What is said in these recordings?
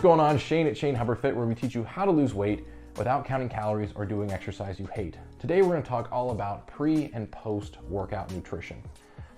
going on? Shane at Shane Hubbard Fit, where we teach you how to lose weight without counting calories or doing exercise you hate. Today we're going to talk all about pre and post workout nutrition.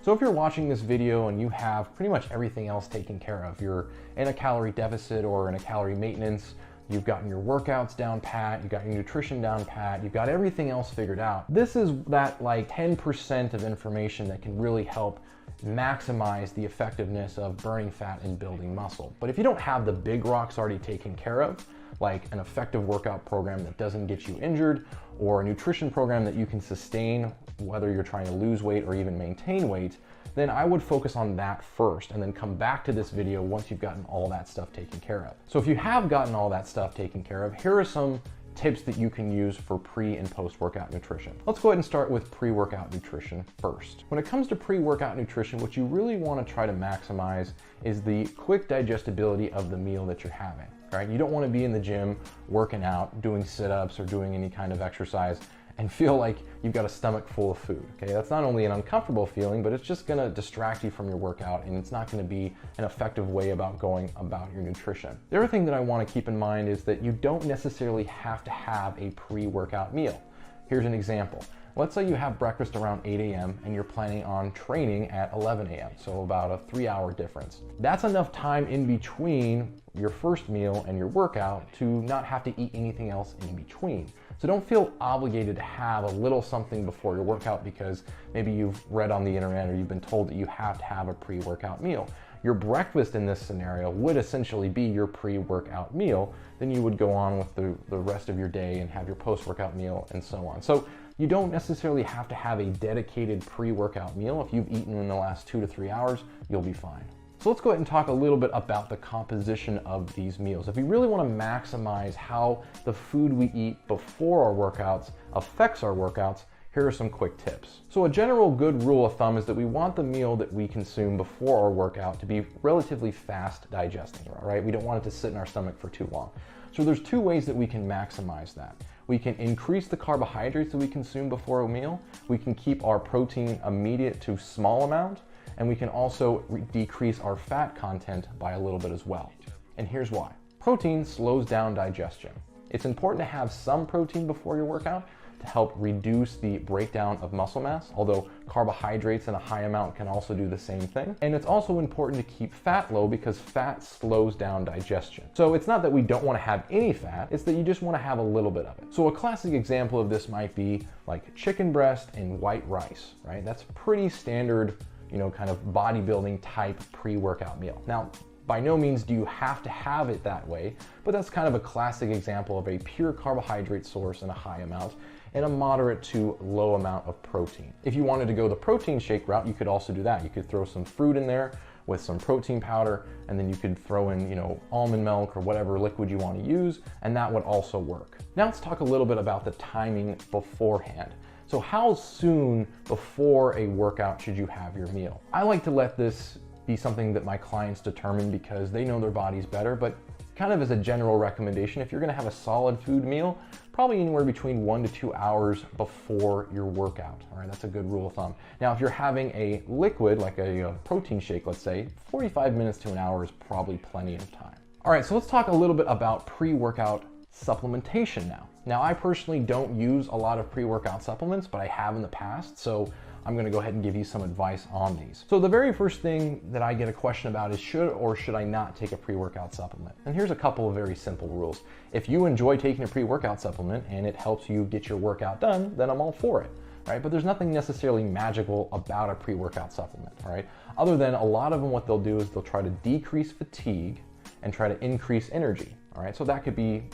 So if you're watching this video and you have pretty much everything else taken care of, you're in a calorie deficit or in a calorie maintenance, you've gotten your workouts down pat, you've got your nutrition down pat, you've got everything else figured out. This is that like 10% of information that can really help maximize the effectiveness of burning fat and building muscle. But if you don't have the big rocks already taken care of, like an effective workout program that doesn't get you injured, or a nutrition program that you can sustain whether you're trying to lose weight or even maintain weight, then I would focus on that first and then come back to this video once you've gotten all that stuff taken care of. So if you have gotten all that stuff taken care of, here are some tips that you can use for pre and post-workout nutrition. Let's go ahead and start with pre-workout nutrition first. When it comes to pre-workout nutrition, what you really want to try to maximize is the quick digestibility of the meal that you're having, right? You don't want to be in the gym working out, doing sit-ups or doing any kind of exercise and feel like you've got a stomach full of food, okay? That's not only an uncomfortable feeling, but it's just gonna distract you from your workout, and it's not gonna be an effective way about going about your nutrition. The other thing that I wanna keep in mind is that you don't necessarily have to have a pre-workout meal. Here's an example. Let's say you have breakfast around 8 a.m. and you're planning on training at 11 a.m., so about a 3-hour difference. That's enough time in between your first meal and your workout to not have to eat anything else in between. So don't feel obligated to have a little something before your workout because maybe you've read on the internet or you've been told that you have to have a pre-workout meal. Your breakfast in this scenario would essentially be your pre-workout meal. Then you would go on with the rest of your day and have your post-workout meal and so on. So you don't necessarily have to have a dedicated pre-workout meal. If you've eaten in the last 2 to 3 hours, you'll be fine. So let's go ahead and talk a little bit about the composition of these meals. If we really want to maximize how the food we eat before our workouts affects our workouts, here are some quick tips. So a general good rule of thumb is that we want the meal that we consume before our workout to be relatively fast digesting, right? We don't want it to sit in our stomach for too long. So there's 2 ways that we can maximize that. We can increase the carbohydrates that we consume before a meal. We can keep our protein immediate to small amount, and we can also decrease our fat content by a little bit as well. And here's why. Protein slows down digestion. It's important to have some protein before your workout to help reduce the breakdown of muscle mass, although carbohydrates in a high amount can also do the same thing. And it's also important to keep fat low because fat slows down digestion. So it's not that we don't want to have any fat, it's that you just want to have a little bit of it. So a classic example of this might be like chicken breast and white rice, right? That's pretty standard, kind of bodybuilding type pre-workout meal. Now, by no means do you have to have it that way, but that's kind of a classic example of a pure carbohydrate source in a high amount and a moderate to low amount of protein. If you wanted to go the protein shake route, you could also do that. You could throw some fruit in there with some protein powder, and then you could throw in, almond milk or whatever liquid you want to use, and that would also work. Now let's talk a little bit about the timing beforehand. So how soon before a workout should you have your meal? I like to let this be something that my clients determine because they know their bodies better, but kind of as a general recommendation, if you're gonna have a solid food meal, probably anywhere between 1 to 2 hours before your workout. All right, that's a good rule of thumb. Now, if you're having a liquid, like a protein shake, let's say, 45 minutes to an hour is probably plenty of time. All right, so let's talk a little bit about pre-workout supplementation now. Now, I personally don't use a lot of pre-workout supplements, but I have in the past, so I'm gonna go ahead and give you some advice on these. So the very first thing that I get a question about is should or should I not take a pre-workout supplement? And here's a couple of very simple rules. If you enjoy taking a pre-workout supplement and it helps you get your workout done, then I'm all for it, right? But there's nothing necessarily magical about a pre-workout supplement, all right? Other than a lot of them, what they'll do is they'll try to decrease fatigue and try to increase energy, all right? So that could be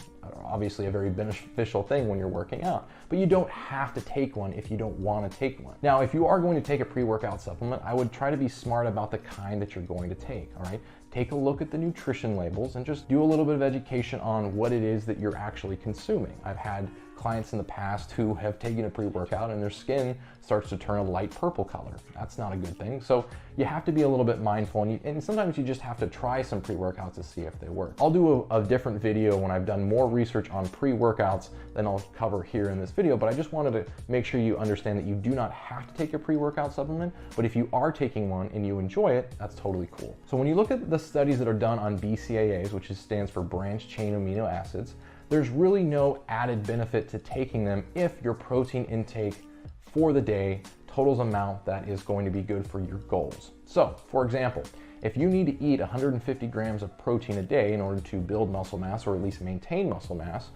obviously a very beneficial thing when you're working out, but you don't have to take one if you don't want to take one. Now, if you are going to take a pre-workout supplement, I would try to be smart about the kind that you're going to take, all right? Take a look at the nutrition labels and just do a little bit of education on what it is that you're actually consuming. I've had clients in the past who have taken a pre-workout and their skin starts to turn a light purple color. That's not a good thing. So you have to be a little bit mindful, and sometimes you just have to try some pre-workouts to see if they work. I'll do a different video when I've done more research on pre-workouts than I'll cover here in this video, but I just wanted to make sure you understand that you do not have to take a pre-workout supplement, but if you are taking one and you enjoy it, that's totally cool. So when you look at the studies that are done on BCAAs, which stands for branched chain amino acids, there's really no added benefit to taking them if your protein intake for the day totals amount that is going to be good for your goals. So, for example, if you need to eat 150 grams of protein a day in order to build muscle mass or at least maintain muscle mass,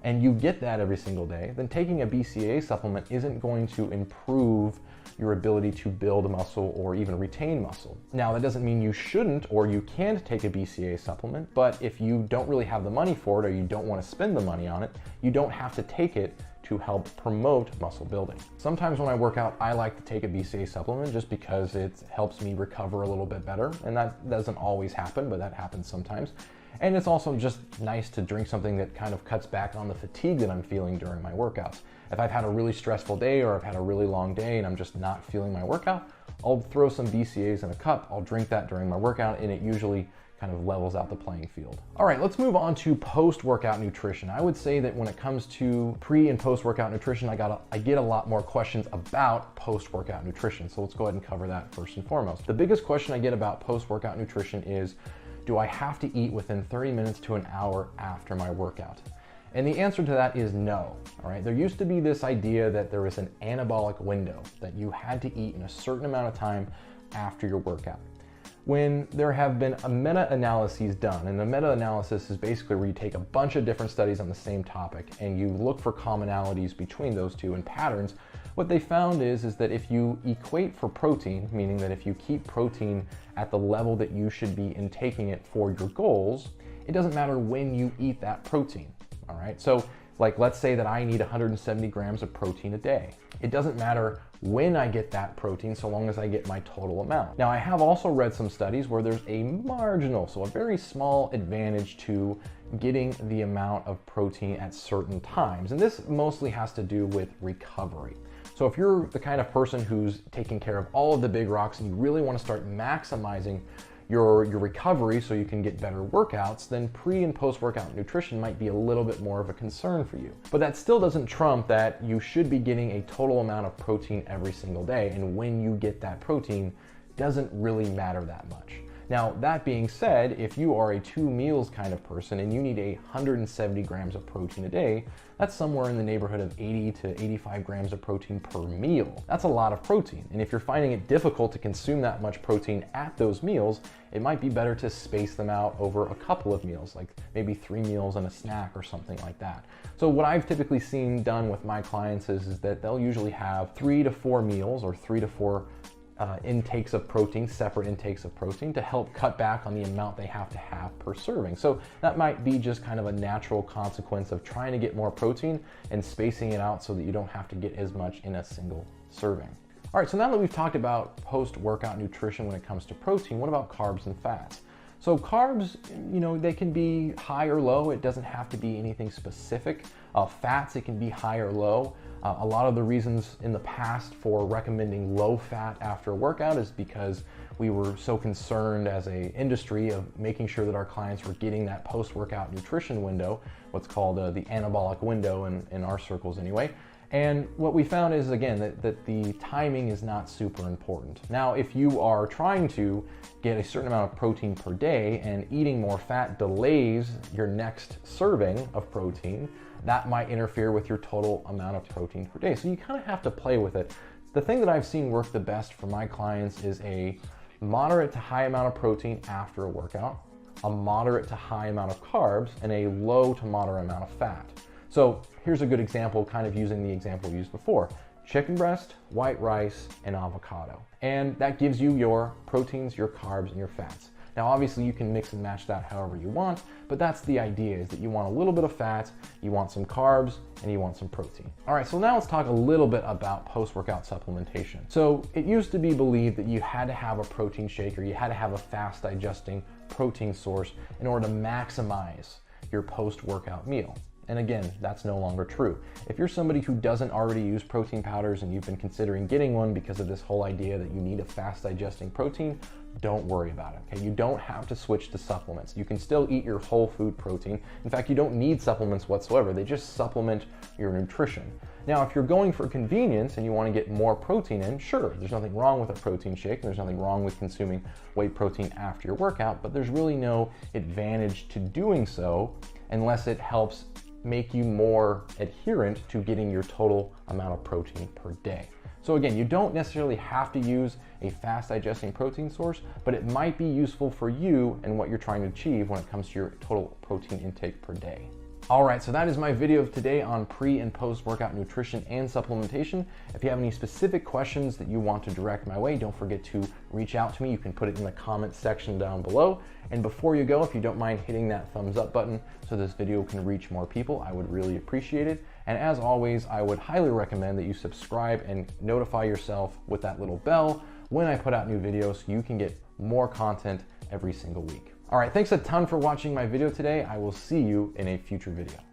and you get that every single day, then taking a BCAA supplement isn't going to improve your ability to build muscle or even retain muscle. Now, that doesn't mean you shouldn't or you can't take a BCAA supplement, but if you don't really have the money for it or you don't want to spend the money on it, you don't have to take it to help promote muscle building. Sometimes when I work out, I like to take a BCAA supplement just because it helps me recover a little bit better, and that doesn't always happen, but that happens sometimes. And it's also just nice to drink something that kind of cuts back on the fatigue that I'm feeling during my workouts. If I've had a really stressful day or I've had a really long day and I'm just not feeling my workout, I'll throw some BCAAs in a cup, I'll drink that during my workout, and it usually kind of levels out the playing field. All right, let's move on to post-workout nutrition. I would say that when it comes to pre and post-workout nutrition, I get a lot more questions about post-workout nutrition. So let's go ahead and cover that first and foremost. The biggest question I get about post-workout nutrition is, do I have to eat within 30 minutes to an hour after my workout? And the answer to that is no. All right, there used to be this idea that there was an anabolic window, that you had to eat in a certain amount of time after your workout. When there have been a meta-analyses done, and the meta-analysis is basically where you take a bunch of different studies on the same topic and you look for commonalities between those two and patterns, what they found is that if you equate for protein, meaning that if you keep protein at the level that you should be intaking it for your goals, it doesn't matter when you eat that protein. All right, so like let's say that I need 170 grams of protein a day. It doesn't matter when I get that protein so long as I get my total amount. Now, I have also read some studies where there's a marginal, so a very small advantage to getting the amount of protein at certain times. And this mostly has to do with recovery. So if you're the kind of person who's taking care of all of the big rocks and you really want to start maximizing your recovery so you can get better workouts, then pre and post-workout nutrition might be a little bit more of a concern for you. But that still doesn't trump that you should be getting a total amount of protein every single day, and when you get that protein doesn't really matter that much. Now, that being said, if you are a 2 meals kind of person and you need 170 grams of protein a day, that's somewhere in the neighborhood of 80 to 85 grams of protein per meal. That's a lot of protein. And if you're finding it difficult to consume that much protein at those meals, it might be better to space them out over a couple of meals, like maybe 3 meals and a snack or something like that. So what I've typically seen done with my clients is that they'll usually have 3 to 4 meals or 3 to 4 intakes of protein, separate intakes of protein, to help cut back on the amount they have to have per serving. So that might be just kind of a natural consequence of trying to get more protein and spacing it out so that you don't have to get as much in a single serving. All right, so now that we've talked about post-workout nutrition when it comes to protein, what about carbs and fats? So carbs, they can be high or low. It doesn't have to be anything specific. Fats, it can be high or low. A lot of the reasons in the past for recommending low fat after a workout is because we were so concerned as an industry of making sure that our clients were getting that post-workout nutrition window, what's called the anabolic window in our circles anyway. And what we found is, again, that the timing is not super important. Now, if you are trying to get a certain amount of protein per day and eating more fat delays your next serving of protein, that might interfere with your total amount of protein per day. So you kind of have to play with it. The thing that I've seen work the best for my clients is a moderate to high amount of protein after a workout, a moderate to high amount of carbs, and a low to moderate amount of fat. So here's a good example, kind of using the example used before. Chicken breast, white rice, and avocado. And that gives you your proteins, your carbs, and your fats. Now, obviously you can mix and match that however you want, but that's the idea, is that you want a little bit of fat, you want some carbs, and you want some protein. All right, so now let's talk a little bit about post-workout supplementation. So it used to be believed that you had to have a protein shake or you had to have a fast digesting protein source in order to maximize your post-workout meal. And again, that's no longer true. If you're somebody who doesn't already use protein powders and you've been considering getting one because of this whole idea that you need a fast digesting protein, don't worry about it, okay? You don't have to switch to supplements. You can still eat your whole food protein. In fact, you don't need supplements whatsoever. They just supplement your nutrition. Now, if you're going for convenience and you want to get more protein in, sure, there's nothing wrong with a protein shake. There's nothing wrong with consuming whey protein after your workout, but there's really no advantage to doing so unless it helps make you more adherent to getting your total amount of protein per day. So again, you don't necessarily have to use a fast digesting protein source, but it might be useful for you and what you're trying to achieve when it comes to your total protein intake per day. All right, so that is my video of today on pre and post workout nutrition and supplementation. If you have any specific questions that you want to direct my way, don't forget to reach out to me. You can put it in the comment section down below. And before you go, if you don't mind hitting that thumbs up button so this video can reach more people, I would really appreciate it. And as always, I would highly recommend that you subscribe and notify yourself with that little bell when I put out new videos so you can get more content every single week. All right, thanks a ton for watching my video today. I will see you in a future video.